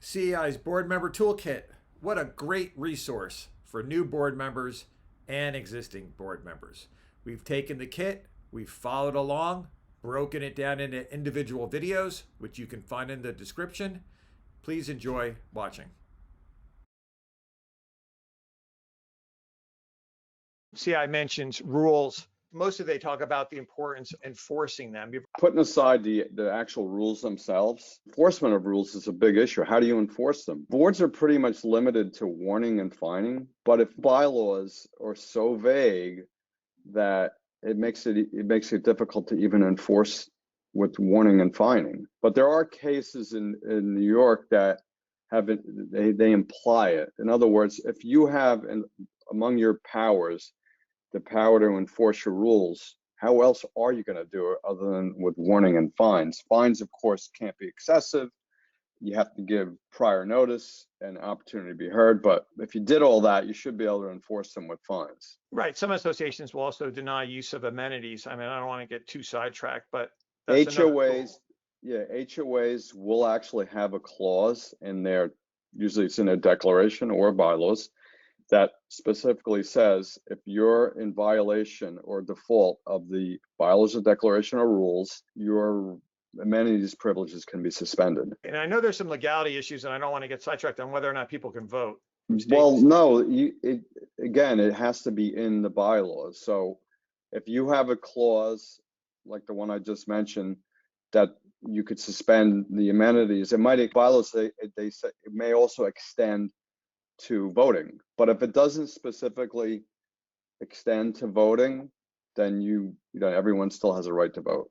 CEI's Board Member Toolkit. What a great resource for new board members and existing board members. We've taken the kit, we've followed along, broken it down into individual videos, which you can find in the description. Please enjoy watching. CI mentions rules. Mostly they talk about the importance of enforcing them. Putting aside the actual rules themselves, enforcement of rules is a big issue. How do you enforce them? Boards are pretty much limited to warning and fining, but if bylaws are so vague that it makes it difficult to even enforce with warning and fining. But there are cases in New York that have it, they imply it. In other words, if you have among your powers the power to enforce your rules, how else are you going to do it other than with warning and fines? Fines, of course, can't be excessive. You have to give prior notice and opportunity to be heard. But if you did all that, you should be able to enforce them with fines. Right. Some associations will also deny use of amenities. I mean, I don't want to get too sidetracked, but that's HOAs, HOAs will actually have a clause in their, usually it's in a declaration or bylaws, that specifically says if you're in violation or default of the bylaws or declaration or rules, your amenities privileges can be suspended. And I know there's some legality issues, and I don't want to get sidetracked on whether or not people can vote. Well, no, again, it has to be in the bylaws. So if you have a clause like the one I just mentioned that you could suspend the amenities, it might, bylaws, they say it may also extend to voting. But if it doesn't specifically extend to voting, then you know everyone still has a right to vote.